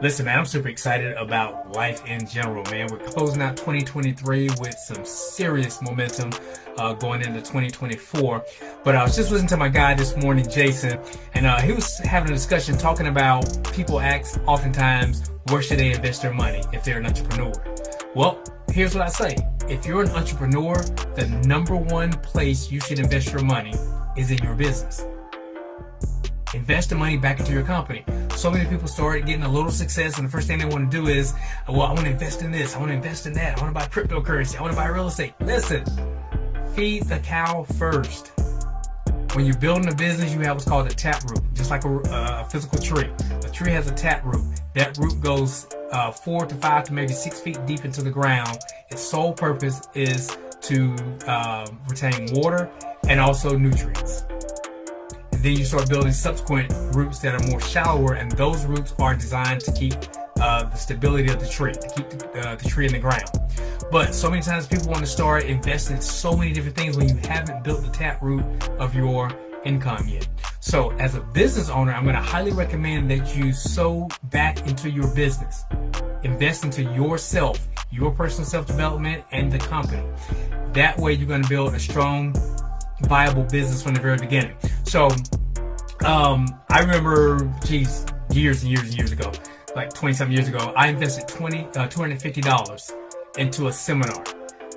Listen, man, I'm super excited about life in general, man. We're closing out 2023 with some serious momentum going into 2024. But I was just listening to my guy this morning, Jason, and he was having a discussion talking about people ask oftentimes, where should they invest their money if they're an entrepreneur? Well, here's what I say. If you're an entrepreneur, the number one place you should invest your money is in your business. Invest the money back into your company. So many people start getting a little success, and the first thing they want to do is, well, I want to invest in this, I want to invest in that, I want to buy cryptocurrency, I want to buy real estate. Listen, feed the cow first. When you're building a business, you have what's called a tap root, just like a physical tree. A tree has a tap root. That root goes 4 to 5 to maybe 6 feet deep into the ground. Its sole purpose is to retain water and also nutrients. Then you start building subsequent roots that are more shallower, and those roots are designed to keep the stability of the tree, to keep the tree in the ground. But so many times people want to start investing in so many different things when you haven't built the tap root of your income yet. So as a business owner, I'm going to highly recommend that you sow back into your business. Invest into yourself, your personal self-development, and the company. That way you're going to build a strong, viable business from the very beginning. So I remember, years and years and years ago, like 20-something years ago, I invested $250 into a seminar.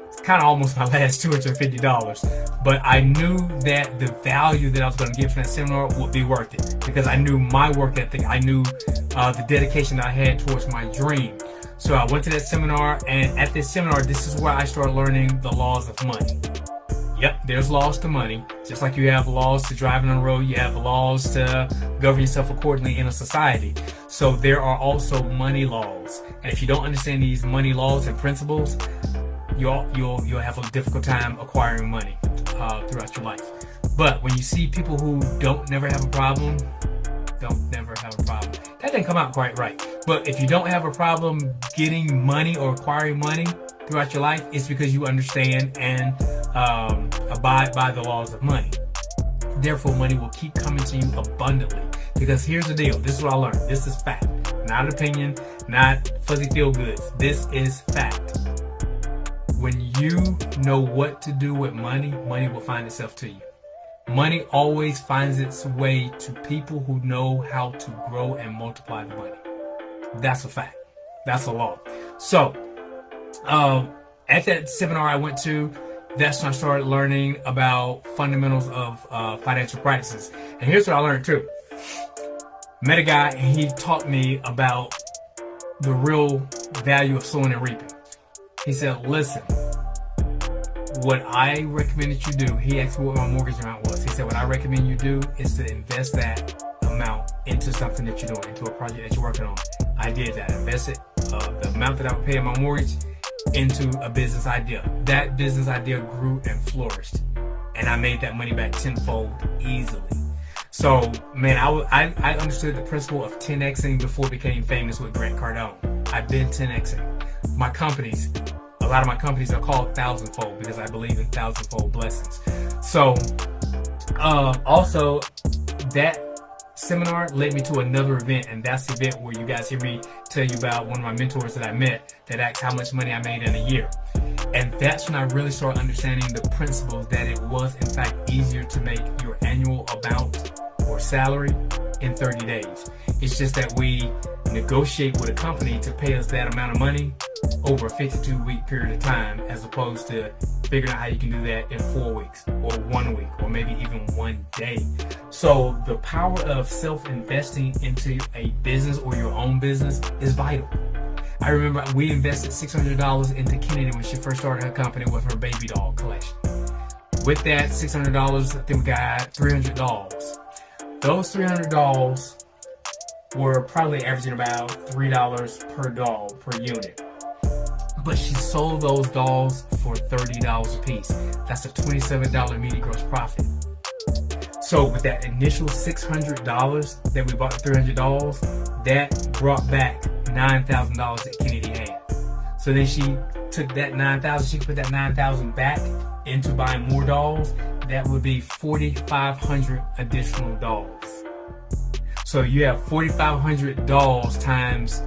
It's kind of almost my last $250, but I knew that the value that I was going to get from that seminar would be worth it, because I knew my work ethic, I knew the dedication that I had towards my dream. So I went to that seminar, and at this seminar, this is where I started learning the laws of money. Yep, there's laws to money. Just like you have laws to driving on the road, you have laws to govern yourself accordingly in a society. So there are also money laws. And if you don't understand these money laws and principles, you'll have a difficult time acquiring money throughout your life. But when you see people who never have a problem, that didn't come out quite right. But if you don't have a problem getting money or acquiring money throughout your life, it's because you understand and abide by the laws of money. Therefore, money will keep coming to you abundantly. Because here's the deal. This is what I learned. This is fact. Not opinion, not fuzzy feel goods. This is fact. When you know what to do with money, money will find itself to you. Money always finds its way to people who know how to grow and multiply the money. That's a fact. That's a law. So, at that seminar I went to, that's when I started learning about fundamentals of financial practices. And here's what I learned too. Met a guy, and he taught me about the real value of sowing and reaping. He said, listen, what I recommend that you do, he asked me what my mortgage amount was. He said, what I recommend you do is to invest that amount into something that you're doing, into a project that you're working on. I did that. I invested the amount that I would pay in my mortgage into a business idea. That business idea grew and flourished, and I made that money back tenfold easily. So, man, I understood the principle of 10xing before it became famous with Grant Cardone. I've been 10xing. My companies, a lot of my companies are called thousandfold because I believe in thousandfold blessings. So, also, that seminar led me to another event, and that's the event where you guys hear me tell you about one of my mentors that I met that asked how much money I made in a year. And that's when I really started understanding the principles that it was in fact easier to make your annual amount or salary in 30 days. It's just that we negotiate with a company to pay us that amount of money over a 52-week period of time, as opposed to figuring out how you can do that in 4 weeks or 1 week or maybe even 1 day. So the power of self-investing into a business or your own business is vital. I remember we invested $600 into Kennedy when she first started her company with her baby doll collection. With that $600, I think we got 300 dolls. Those 300 dolls were probably averaging about $3 per doll per unit. But she sold those dolls for $30 a piece. That's a $27 immediate gross profit. So with that initial $600 that we bought the 300 dolls, that brought back $9,000 that Kennedy had. So then she took that $9,000, she could put that $9,000 back into buying more dolls. That would be 4,500 additional dolls. So you have 4,500 dolls times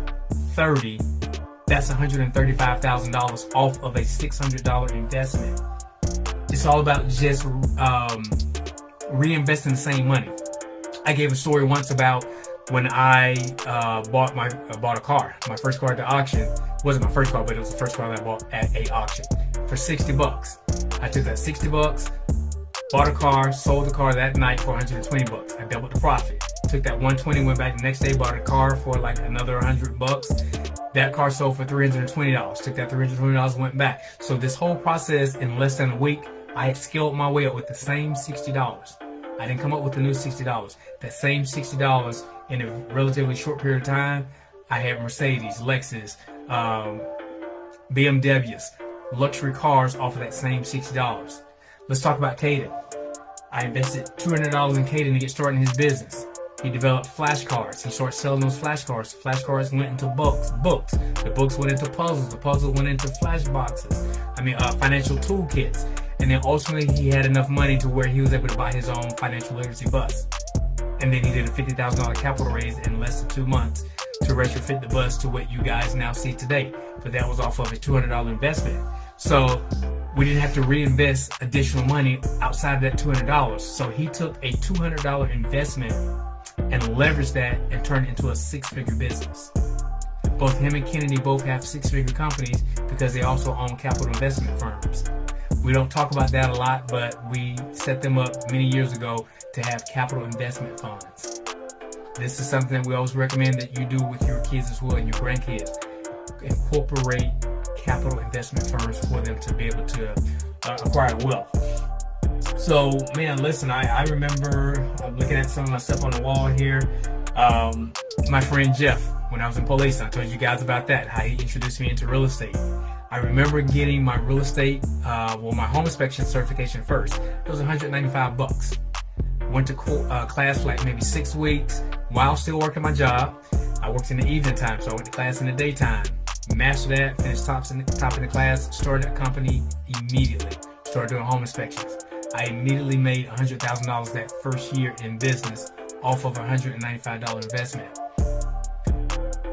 30, that's $135,000 off of a $600 investment. It's all about just reinvesting the same money. I gave a story once about when I bought a car. My first car at the auction. It wasn't my first car, but it was the first car that I bought at a auction for $60. I took that $60, bought a car, sold the car that night for $120. I doubled the profit. Took that $120, went back the next day, bought a car for like another $100. That car sold for $320. Took that $320, went back. So this whole process in less than a week, I had scaled my way up with the same $60. I didn't come up with the new $60. That same $60 in a relatively short period of time, I had Mercedes, Lexus, BMWs, luxury cars off of that same $60. Let's talk about Caden. I invested $200 in Caden to get started in his business. He developed flashcards. He started selling those flashcards. Flashcards went into books. The books went into puzzles. The puzzle went into flash boxes. Financial toolkits. And then ultimately he had enough money to where he was able to buy his own financial literacy bus. And then he did a $50,000 capital raise in less than 2 months to retrofit the bus to what you guys now see today. But that was off of a $200 investment. So we didn't have to reinvest additional money outside of that $200. So he took a $200 investment and leveraged that and turned it into a six-figure business. Both him and Kennedy both have six-figure companies because they also own capital investment firms. We don't talk about that a lot, but we set them up many years ago to have capital investment funds. This is something that we always recommend that you do with your kids as well and your grandkids. Incorporate capital investment firms for them to be able to acquire wealth. So, man, listen, I remember looking at some of my stuff on the wall here. My friend Jeff, when I was in police, I told you guys about that, how he introduced me into real estate. I remember getting my real estate, my home inspection certification first. It was $195. Went to class for like maybe 6 weeks while still working my job. I worked in the evening time, so I went to class in the daytime. Mastered that, finished top in the class, started a company immediately. Started doing home inspections. I immediately made $100,000 that first year in business off of a $195 investment.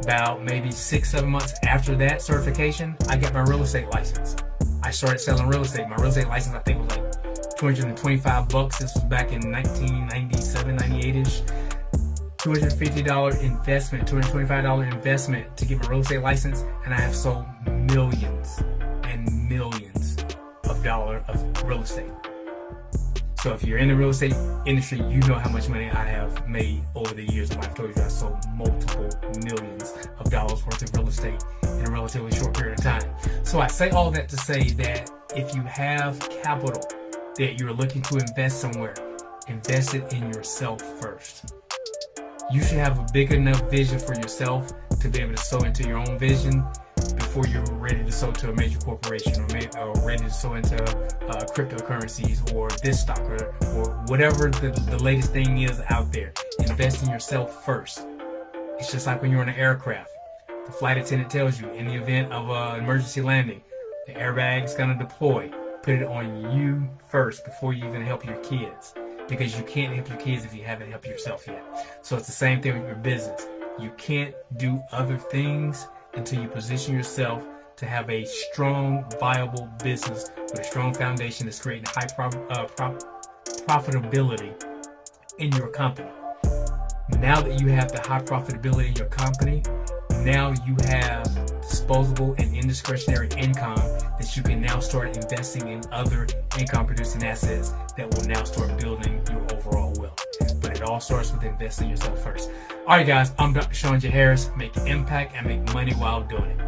About maybe 6-7 months after that certification, I got my real estate license. I started selling real estate. My real estate license, I think, was like $225. This was back in 1997, 98-ish. $250 investment, $225 investment to get my real estate license, and I have sold millions and millions of dollars of real estate. So if you're in the real estate industry, you know how much money I have made over the years. I've told you I sold multiple millions of dollars worth of real estate in a relatively short period of time. So I say all that to say that if you have capital that you're looking to invest somewhere, invest it in yourself first. You should have a big enough vision for yourself to be able to sow into your own vision before you're ready to sow to a major corporation or ready to sow into cryptocurrencies or this stock or whatever the latest thing is out there. Invest in yourself first. It's just like when you're on an aircraft. The flight attendant tells you in the event of an emergency landing, the airbag is going to deploy. Put it on you first before you even help your kids. Because you can't help your kids if you haven't helped yourself yet. So it's the same thing with your business. You can't do other things until you position yourself to have a strong, viable business with a strong foundation that's creating high profitability in your company. Now that you have the high profitability in your company, now you have disposable and indiscretionary income that you can now start investing in other income producing assets that will now start building your overall wealth. But it all starts with investing in yourself first. All right, guys, I'm Dr. Sean J. Harris. Make impact and make money while doing it.